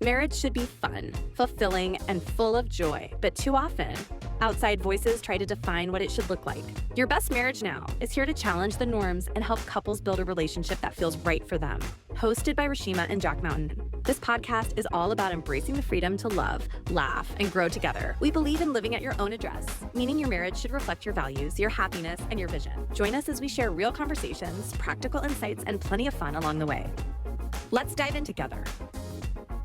Marriage should be fun, fulfilling, and full of joy, but too often, outside voices try to define what it should look like. Your Best Marriage Now is here to challenge the norms and help couples build a relationship that feels right for them. Hosted by Rashima and Jack Mountain, this podcast is all about embracing the freedom to love, laugh, and grow together. We believe in living at your own address, meaning your marriage should reflect your values, your happiness, and your vision. Join us as we share real conversations, practical insights, and plenty of fun along the way. Let's dive in together.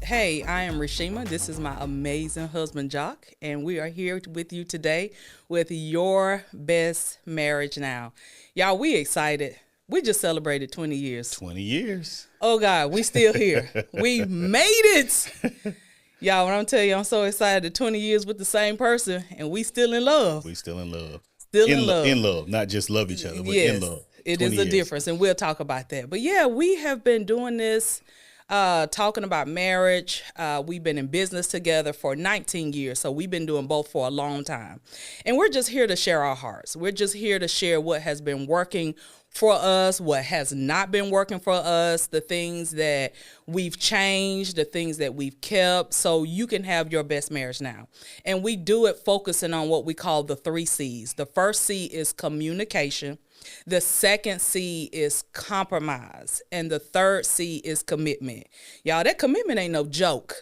Hey, I am Rashima. This is my amazing husband, Jock, and we are here with you today with Your Best Marriage Now. Y'all, we excited. We just celebrated 20 years. 20 years. Oh, God, we still here. We made it. Y'all, when I'm telling you, I'm so excited. 20 years with the same person, and we still in love. We still in love. Still in love. In love, not just love each other, but yes, in love. It is a difference, and we'll talk about that. But, yeah, we have been doing this. Talking about marriage. We've been in business together for 19 years, so we've been doing both for a long time. And we're just here to share our hearts. We're just here to share what has been working for us, what has not been working for us, the things that we've changed, the things that we've kept, so you can have your best marriage now. And we do it focusing on what we call the 3 C's. The first C is communication. The second C is compromise. And the third C is commitment. Y'all, that commitment ain't no joke.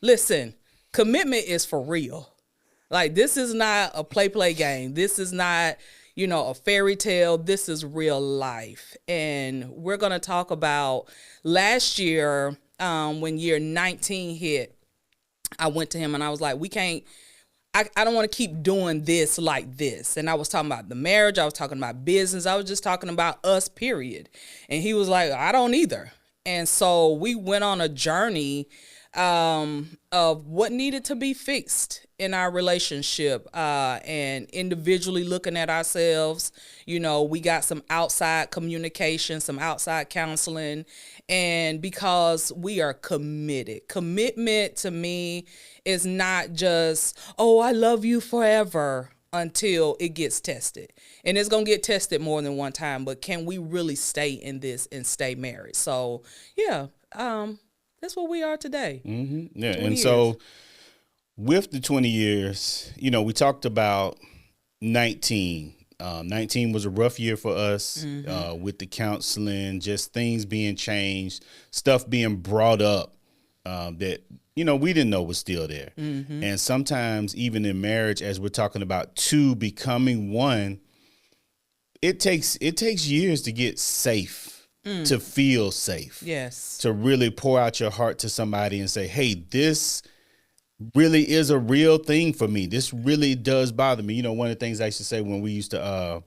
Listen, commitment is for real. Like, this is not a play game. This is not, a fairy tale. This is real life. And we're going to talk about last year, when year 19 hit, I went to him and I was like, I don't want to keep doing this like this. And I was talking about the marriage. I was talking about business. I was just talking about us, period. And he was like, I don't either. And so we went on a journey of what needed to be fixed in our relationship, and individually looking at ourselves. We got some outside communication, some outside counseling, and because we are committed. Commitment to me is not just, oh, I love you forever, until it gets tested. And it's going to get tested more than one time, but can we really stay in this and stay married? So, yeah, that's what we are today. Mm-hmm. Yeah, and so with the 20 years, we talked about 19. 19 was a rough year for us, with the counseling, just things being changed, stuff being brought up that, we didn't know was still there. Mm-hmm. And sometimes even in marriage, as we're talking about 2 becoming 1, it takes years to get safe, to feel safe. Yes. To really pour out your heart to somebody and say, hey, this really is a real thing for me. This really does bother me. One of the things I used to say when we used to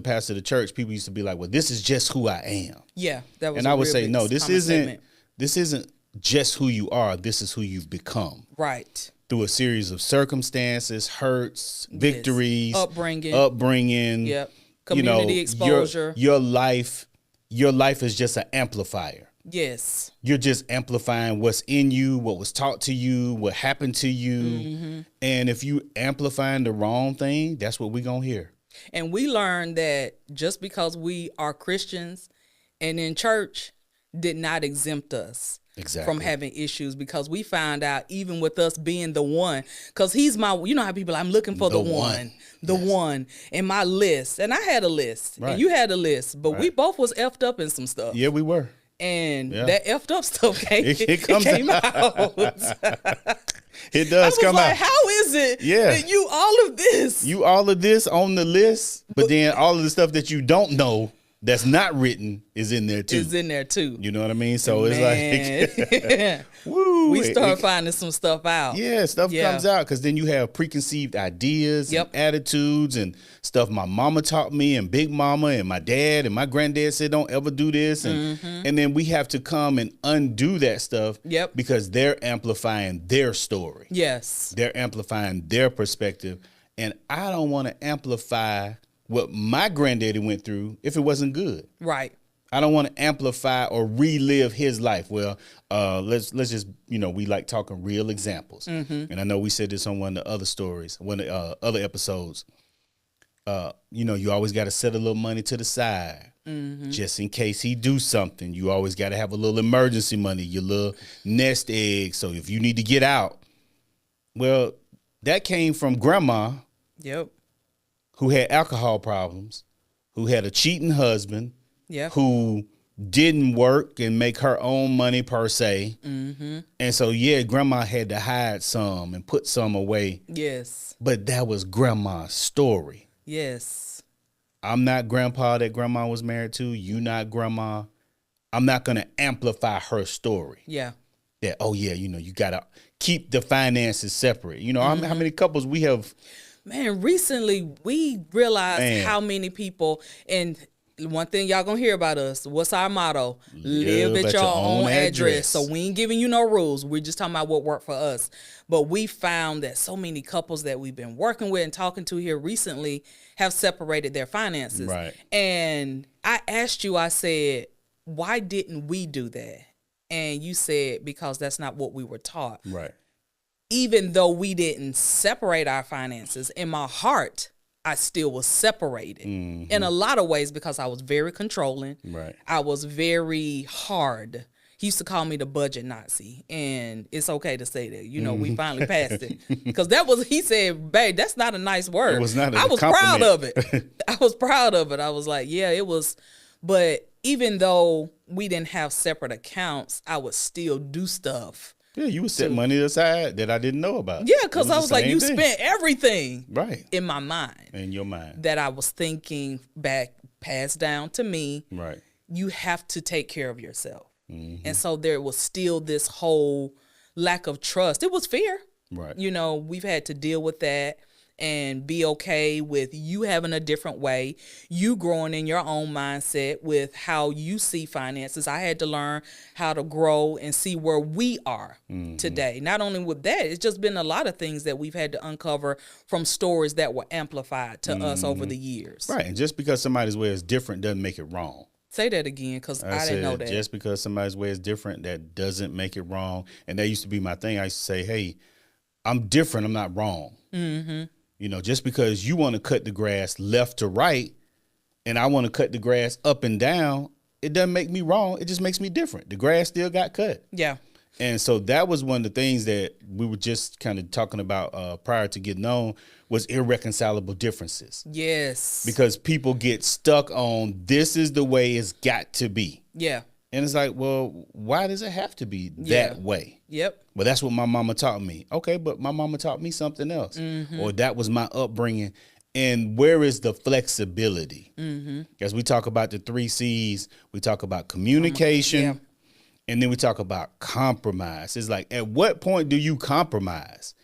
pastor the church, people used to be like, well, this is just who I am. Yeah. That was and I would say, no, this isn't just who you are. This is who you've become. Right. Through a series of circumstances, hurts, victories, upbringing. Yep. Community exposure. Your life is just an amplifier. Yes. You're just amplifying what's in you, what was taught to you, what happened to you. Mm-hmm. And if you amplifying the wrong thing, that's what we're going to hear. And we learned that just because we are Christians and in church did not exempt us from having issues, because we found out even with us being the one, because he's my, how people, I'm looking for the one in my list. And I had a list, and you had a list, but we both was effed up in some stuff. Yeah, we were. And that effed up stuff came out. It does come out. How is it that you all of this on the list, but then all of the stuff that you don't know that's not written is in there too. You know what I mean? So it's like, woo, we start finding some stuff out. Yeah, stuff comes out, because then you have preconceived ideas and attitudes and stuff my mama taught me, and Big Mama and my dad and my granddad said don't ever do this. And then we have to come and undo that stuff because they're amplifying their story. Yes. They're amplifying their perspective. And I don't want to amplify what my granddaddy went through if it wasn't good. Right. I don't want to amplify or relive his life. Well, let's just, we like talking real examples. Mm-hmm. And I know we said this on one of the other stories, other episodes. You always got to set a little money to the side. Just in case he do something. You always got to have a little emergency money, your little nest egg. So if you need to get out, well, that came from grandma. Yep. Who had alcohol problems, who had a cheating husband, who didn't work and make her own money per se. And so, grandma had to hide some and put some away. Yes. But that was grandma's story. Yes. I'm not grandpa that grandma was married to. You not grandma. I'm not going to amplify her story. Yeah. That, you got to keep the finances separate. How many couples we have. Man, recently we realized how many people, and one thing y'all gonna hear about us, what's our motto? Live at your own address. So we ain't giving you no rules. We're just talking about what worked for us. But we found that so many couples that we've been working with and talking to here recently have separated their finances. Right. And I asked you, I said, why didn't we do that? And you said, because that's not what we were taught. Right. Even though we didn't separate our finances, in my heart, I still was separated in a lot of ways because I was very controlling. Right. I was very hard. He used to call me the budget Nazi, and it's okay to say that. We finally passed it because he said, babe, that's not a nice word. It was not a I was compliment. proud of it. I was proud of it. I was like, yeah, it was. But even though we didn't have separate accounts, I would still do stuff. Yeah, you would set money aside that I didn't know about. Yeah, because I was like, you spent everything in my mind. In your mind. That I was thinking back, passed down to me. Right. You have to take care of yourself. And so there was still this whole lack of trust. It was fear. Right. We've had to deal with that and be okay with you having a different way, you growing in your own mindset with how you see finances. I had to learn how to grow and see where we are today. Not only with that, it's just been a lot of things that we've had to uncover from stories that were amplified to us over the years. Right. And just because somebody's way is different doesn't make it wrong. Say that again, because I didn't know that. Just because somebody's way is different, that doesn't make it wrong. And that used to be my thing. I used to say, hey, I'm different. I'm not wrong. Just because you want to cut the grass left to right and I want to cut the grass up and down, it doesn't make me wrong. It just makes me different. The grass still got cut. Yeah. And so that was one of the things that we were just kind of talking about prior to getting on was irreconcilable differences. Yes. Because people get stuck on this is the way it's got to be. Yeah. And it's like, well, why does it have to be that way? Yep. Well, that's what my mama taught me. Okay, but my mama taught me something else. Or that was my upbringing. And where is the flexibility? As we talk about the 3 C's, we talk about communication, and then we talk about compromise. It's like, at what point do you compromise?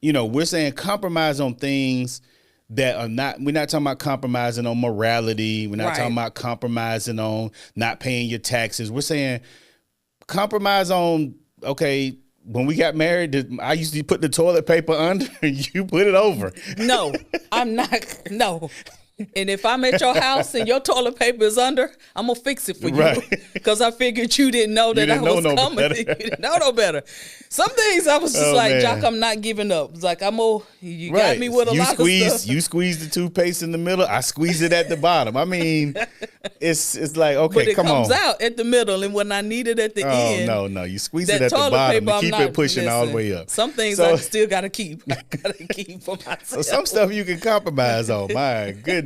We're saying compromise on things that are not, we're not talking about compromising on morality. We're not talking about compromising on not paying your taxes. We're saying compromise on, okay, when we got married, I used to put the toilet paper under and you put it over. No, I'm not. No. And if I'm at your house and your toilet paper is under, I'm going to fix it for you. Because I figured you didn't know that I was coming. You didn't know no better. Some things I was just Jock, I'm not giving up. It's like, you got me with a lot of stuff. You squeeze the toothpaste in the middle. I squeeze it at the bottom. I mean, it's like, okay, but it come on. comes out at the middle. And when I need it at the end. Oh, no. You squeeze it at the bottom and keep it pushing all the way up. Some things I still got to keep. I got to keep for myself. So some stuff you can compromise on. My goodness.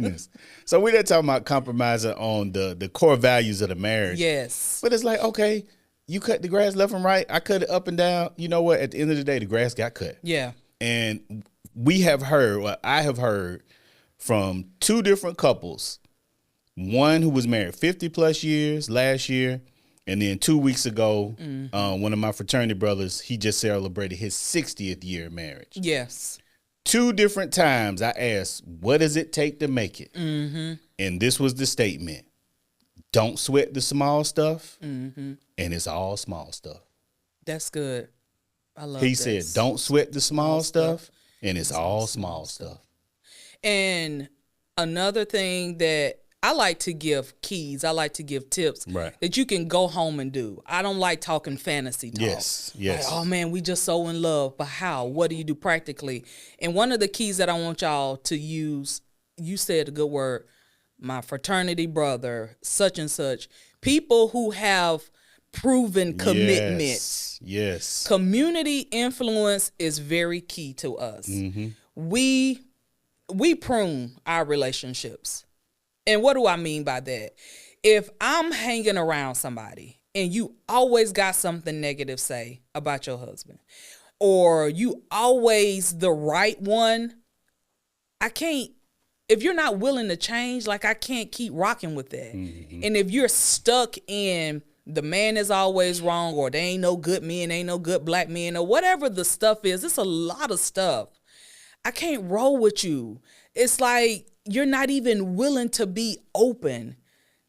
So we're not talking about compromising on the core values of the marriage. Yes. But it's like, okay, you cut the grass left and right. I cut it up and down. You know what? At the end of the day, the grass got cut. Yeah. And I have heard from 2 different couples. One who was married 50 plus years last year. And then 2 weeks ago, one of my fraternity brothers, he just celebrated his 60th year of marriage. Yes. 2 different times I asked, what does it take to make it? And this was the statement. Don't sweat the small stuff. And it's all small stuff. That's good. I love He said, don't sweat the small stuff. And it's all small stuff. And another thing that I like to give keys, I like to give tips that you can go home and do. I don't like talking fantasy talk. Yes. Like, oh man, we just so in love. But how? What do you do practically? And one of the keys that I want y'all to use you said a good word, my fraternity brother, such and such, people who have proven commitment. Yes. Community influence is very key to us. We prune our relationships. And what do I mean by that? If I'm hanging around somebody and you always got something negative say about your husband, or you always the right one, I can't, if you're not willing to change, like I can't keep rocking with that. And if you're stuck in the man is always wrong, or they ain't no good men, ain't no good black men, or whatever the stuff is, it's a lot of stuff. I can't roll with you. It's like you're not even willing to be open,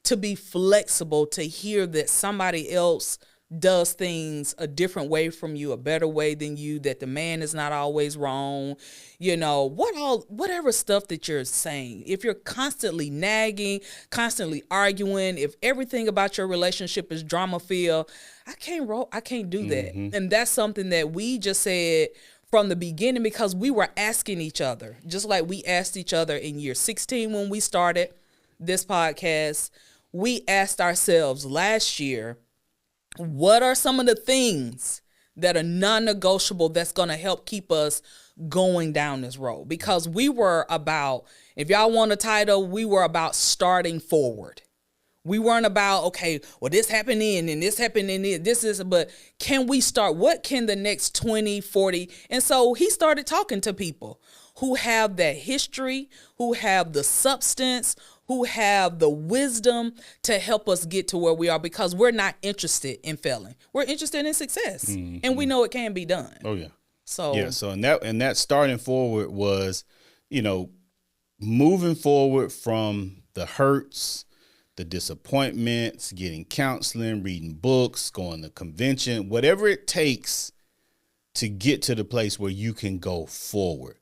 to be flexible, to hear that somebody else does things a different way from you, a better way than you, that the man is not always wrong, whatever stuff that you're saying. If you're constantly nagging, constantly arguing, if everything about your relationship is drama filled, I can't do that. And that's something that we just said from the beginning, because we were asking each other, just like we asked each other in year 16 when we started this podcast. We asked ourselves last year, what are some of the things that are non-negotiable that's going to help keep us going down this road? Because we were about, if y'all want a title, we were about starting forward. We weren't about, okay, well, this happened in and this happened in this is, but can we start? What can the next 20, 40? And so he started talking to people who have that history, who have the substance, who have the wisdom to help us get to where we are, because we're not interested in failing. We're interested in success. And we know it can be done. Oh, yeah. So and that starting forward was, moving forward from the hurts, the disappointments, getting counseling, reading books, going to convention, whatever it takes to get to the place where you can go forward.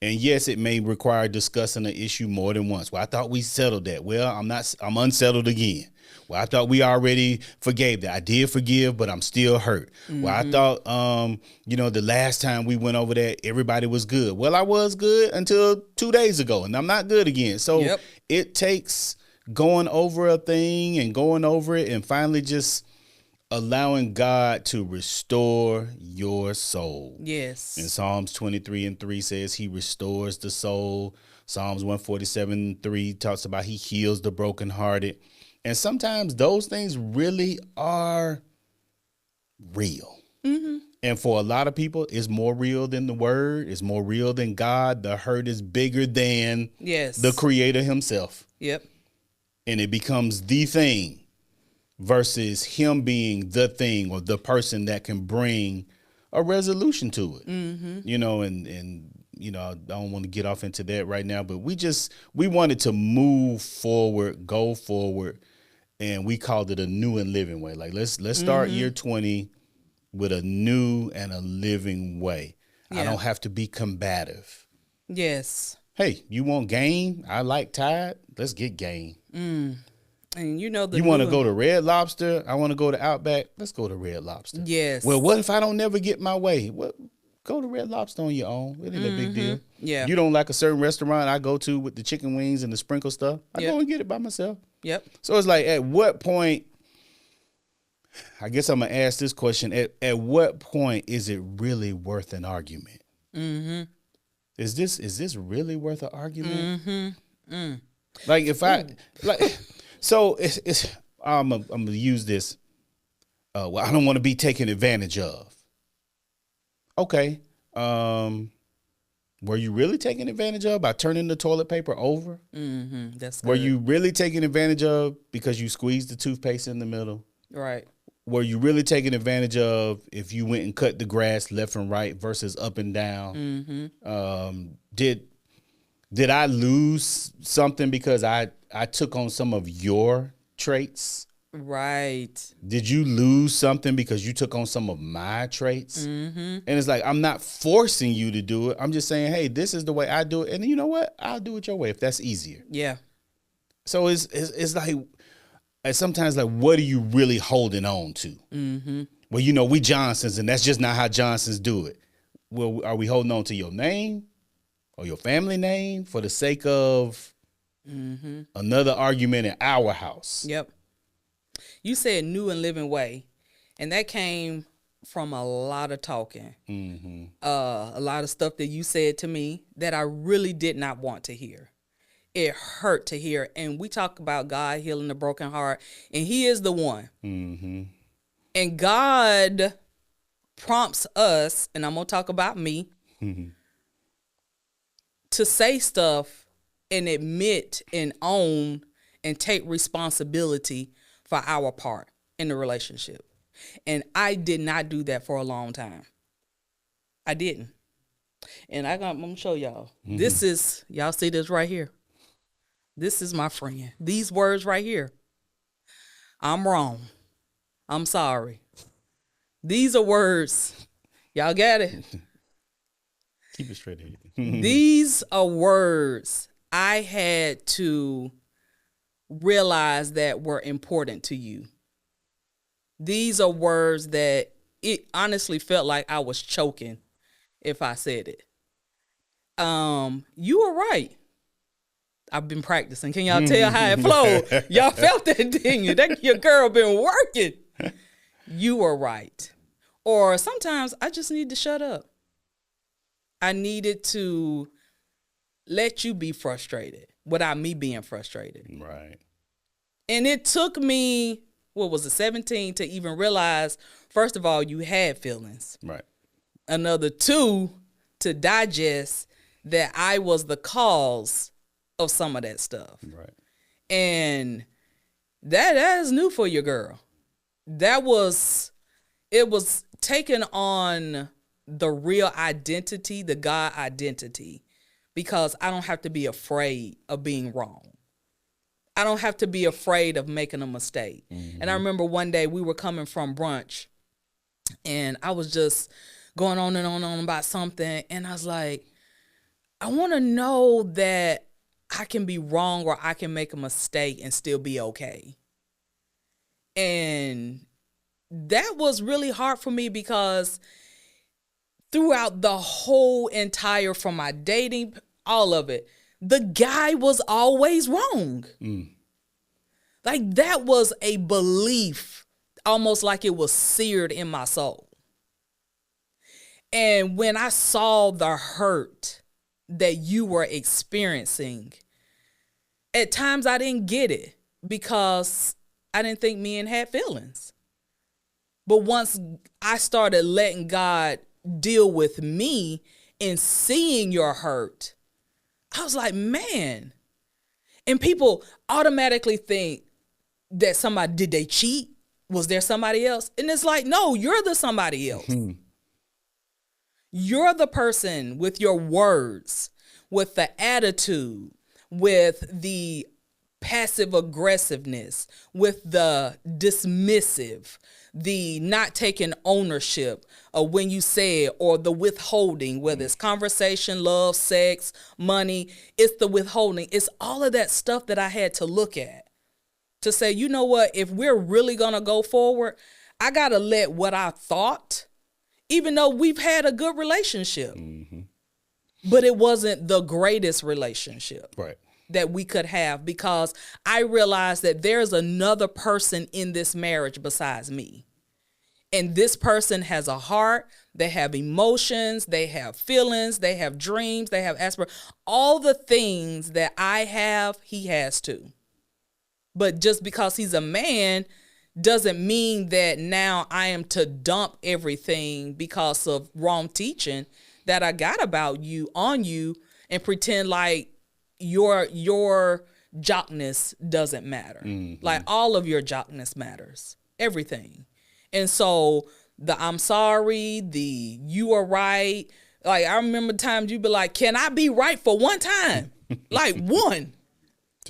And yes, it may require discussing an issue more than once. Well, I thought we settled that. Well, I'm unsettled again. Well, I thought we already forgave that. I did forgive, but I'm still hurt. Well, I thought, the last time we went over that, everybody was good. Well, I was good until 2 days ago, and I'm not good again. So It takes going over a thing and going over it and finally just allowing God to restore your soul. Yes. And Psalms 23:3 says he restores the soul. Psalms 147:3 talks about he heals the brokenhearted. And sometimes those things really are real. And for a lot of people, it's more real than the word. It's more real than God. The hurt is bigger than the creator himself. Yep. And it becomes the thing versus him being the thing or the person that can bring a resolution to it. I don't want to get off into that right now, but we wanted to move forward, go forward, and we called it a new and living way. Like let's start year 20 with a new and a living way. I don't have to be combative. Yes. Hey, you want game? I like Tide. Let's get game. And you want to go to Red Lobster? I want to go to Outback. Let's go to Red Lobster. Yes. Well, what if I don't never get my way? Well, go to Red Lobster on your own. It ain't a big deal. Yeah. You don't like a certain restaurant I go to with the chicken wings and the sprinkle stuff? I go and get it by myself. Yep. So it's like, at what point, I guess I'm going to ask this question. At what point is it really worth an argument? Is this really worth an argument? Like if I, so it's I'm going to use this. Well, I don't want to be taken advantage of. Okay. Were you really taken advantage of by turning the toilet paper over? That's good. Were you really taken advantage of because you squeezed the toothpaste in the middle? Right. Were you really taken advantage of if you went and cut the grass left and right versus up and down? Did I lose something because I took on some of your traits? Right. Did you lose something because you took on some of my traits? And it's like, I'm not forcing you to do it. I'm just saying, hey, this is the way I do it. And you know what? I'll do it your way if that's easier. Yeah. So it's like, sometimes like, what are you really holding on to? Well, we Johnsons, and that's just not how Johnsons do it. Well, are we holding on to your name? or your family name for the sake of another argument in our house. Yep. You said new and living way, and that came from a lot of talking. A lot of stuff that you said to me that I really did not want to hear. It hurt to hear. And we talk about God healing the broken heart, and he is the one. And God prompts us, and I'm going to talk about me, to say stuff and admit and own and take responsibility for our part in the relationship. And I did not do that for a long time. I didn't. And I'm going to show y'all. This is, y'all see this right here? This is my friend. These words right here. I'm wrong. I'm sorry. These are words. Y'all got it? Keep it straight ahead. These are words I had to realize that were important to you. These are words that it honestly felt like I was choking if I said it. You were right. I've been practicing. Can y'all tell how it flowed? Y'all felt that, didn't you? That your girl been working. You were right. Or sometimes I just need to shut up. I needed to let you be frustrated without me being frustrated. Right. And it took me, 17 to even realize, first of all, you had feelings. Right. Another 2, to digest that I was the cause of some of that stuff. Right. And that is new for your girl. It was taken on the real identity, the God identity, because I don't have to be afraid of being wrong. I don't have to be afraid of making a mistake. And I remember one day we were coming from brunch and I was just going on and on about something. And I was like, I want to know that I can be wrong or I can make a mistake and still be okay. And that was really hard for me because throughout the whole entire, from my dating, all of it, the guy was always wrong. Like that was a belief, almost like it was seared in my soul. And when I saw the hurt that you were experiencing, at times I didn't get it because I didn't think men had feelings. But once I started letting God deal with me and seeing your hurt, I was like, man. And people automatically think that did they cheat? Was there somebody else? And it's like, no, you're the somebody else. You're the person with your words, with the attitude, with the passive aggressiveness, with the dismissive, the not taking ownership of when you say it, or the withholding, whether it's conversation, love, sex, money, it's the withholding. It's all of that stuff that I had to look at to say, you know what, if we're really going to go forward, I got to let what I thought, even though we've had a good relationship, but it wasn't the greatest relationship. Right. That we could have, because I realized that there's another person in this marriage besides me. And this person has a heart, they have emotions, they have feelings, they have dreams, they have aspirations. All the things that I have, he has too. But just because he's a man doesn't mean that now I am to dump everything because of wrong teaching that I got about you on you and pretend like your jockness doesn't matter. Like all of your jockness matters. Everything. And so the I'm sorry, the you are right. Like I remember times you'd be like, can I be right for one time? Like one.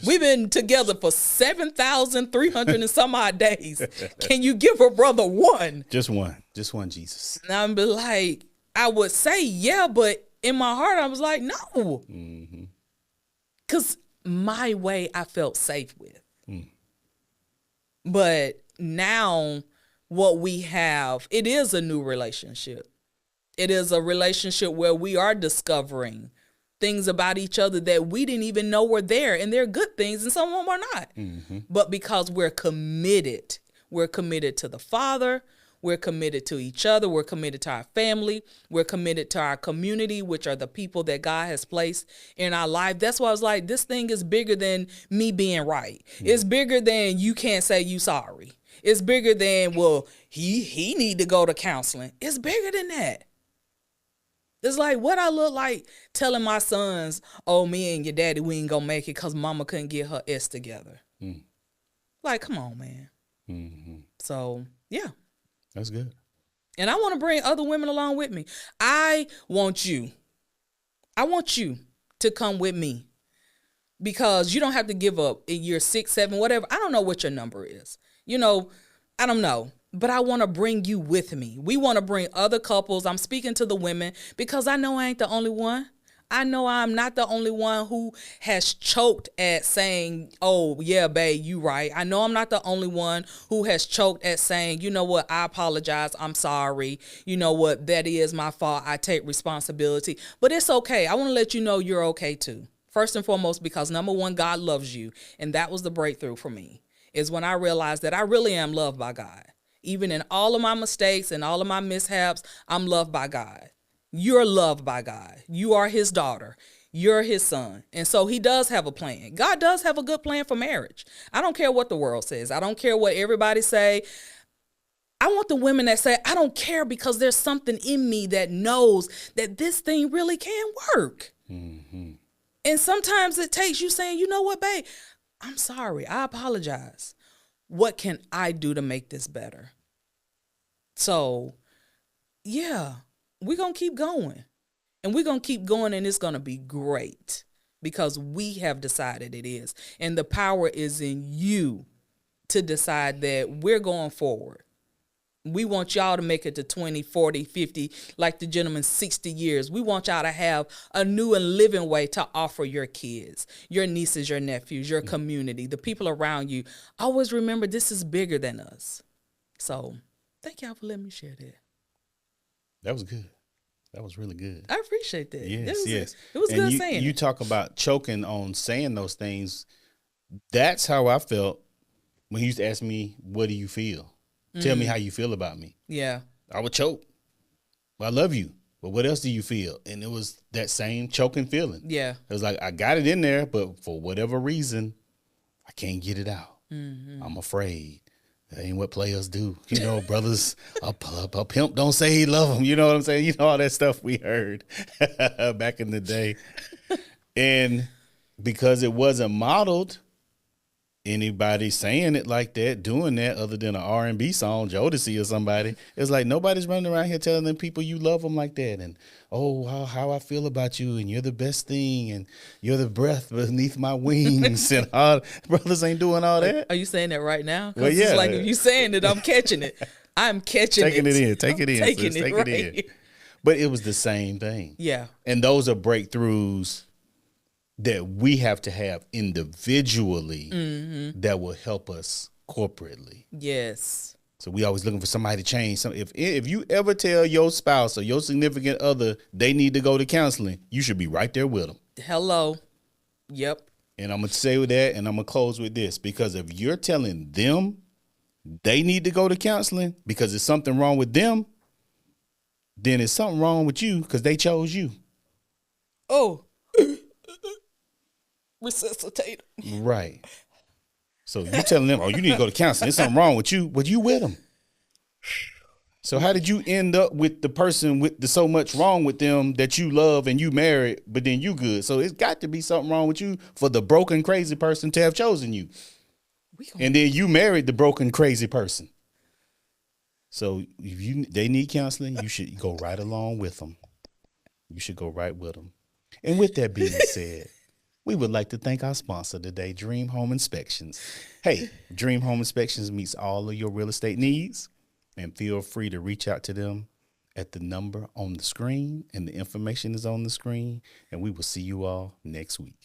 We've been together for 7,300 and some odd days. Can you give a brother one? Just one, Jesus. And I'd be like, I would say, yeah, but in my heart, I was like, no. Because my way I felt safe with. But now what we have, it is a new relationship. It is a relationship where we are discovering things about each other that we didn't even know were there. And they're good things and some of them are not. But because we're committed to the Father, we're committed to each other, we're committed to our family, we're committed to our community, which are the people that God has placed in our life. That's why I was like, this thing is bigger than me being right. It's bigger than you can't say you sorry. It's bigger than, well, he need to go to counseling. It's bigger than that. It's like what I look like telling my sons, oh, me and your daddy, we ain't gonna make it because mama couldn't get her S together. Like, come on, man. So, yeah. That's good. And I want to bring other women along with me. I want you to come with me because you don't have to give up in year 6, 7, whatever. I don't know what your number is. You know, I don't know. But I want to bring you with me. We want to bring other couples. I'm speaking to the women because I know I ain't the only one. I know I'm not the only one who has choked at saying, oh, yeah, babe, you right. I know I'm not the only one who has choked at saying, you know what, I apologize. I'm sorry. You know what, that is my fault. I take responsibility. But it's okay. I want to let you know you're okay too. First and foremost, because number one, God loves you. And that was the breakthrough for me, is when I realized that I really am loved by God. Even in all of my mistakes and all of my mishaps, I'm loved by God. You're loved by God. You are his daughter. You're his son. And so he does have a plan. God does have a good plan for marriage. I don't care what the world says. I don't care what everybody say. I want the women that say, I don't care because there's something in me that knows that this thing really can work. And sometimes it takes you saying, you know what, babe, I'm sorry. I apologize. What can I do to make this better? So, yeah. We're going to keep going. And we're going to keep going, and it's going to be great because we have decided it is. And the power is in you to decide that we're going forward. We want y'all to make it to 20, 40, 50, like the gentleman, 60 years. We want y'all to have a new and living way to offer your kids, your nieces, your nephews, your community, the people around you. Always remember this is bigger than us. So thank y'all for letting me share that. That was good. That was really good. I appreciate that. Yes. It was and good saying you it. talk about choking on saying those things. That's how I felt when he used to ask me, what do you feel? Tell me how you feel about me. Yeah. I would choke. Well, I love you. But what else do you feel? And it was that same choking feeling. Yeah. It was like, I got it in there, but for whatever reason, I can't get it out. I'm afraid. That ain't what players do. You know, brothers, a pimp don't say he love him. You know what I'm saying? You know, all that stuff we heard back in the day. And because it wasn't modeled, anybody saying it like that, doing that, other than an R&B song, Jodeci or somebody, it's like nobody's running around here telling them people you love them like that. And, oh, how I feel about you, and you're the best thing, and you're the breath beneath my wings. And all brothers ain't doing all that. Are you saying that right now? 'Cause Well, yeah. it's like if you saying it, I'm catching it. I'm catching Taking it. it in. Take it in. Taking sis. it, Take right. it in. But it was the same thing. Yeah. And those are breakthroughs that we have to have individually that will help us corporately. Yes. So we always looking for somebody to change. So if you ever tell your spouse or your significant other they need to go to counseling, you should be right there with them. Hello. Yep. And I'm going to say with that, and I'm going to close with this, because if you're telling them they need to go to counseling because there's something wrong with them, then there's something wrong with you because they chose you. Oh. Resuscitate. Right. So you telling them, oh, you need to go to counseling. There's something wrong with you, but you with them. So how did you end up with the person with the so much wrong with them that you love and you married, but then you good? So it's got to be something wrong with you for the broken, crazy person to have chosen you. And then you married the broken, crazy person. So if they need counseling, you should go right along with them. You should go right with them. And with that being said, we would like to thank our sponsor today, Dream Home Inspections. Hey, Dream Home Inspections meets all of your real estate needs, and feel free to reach out to them at the number on the screen, and the information is on the screen, and we will see you all next week.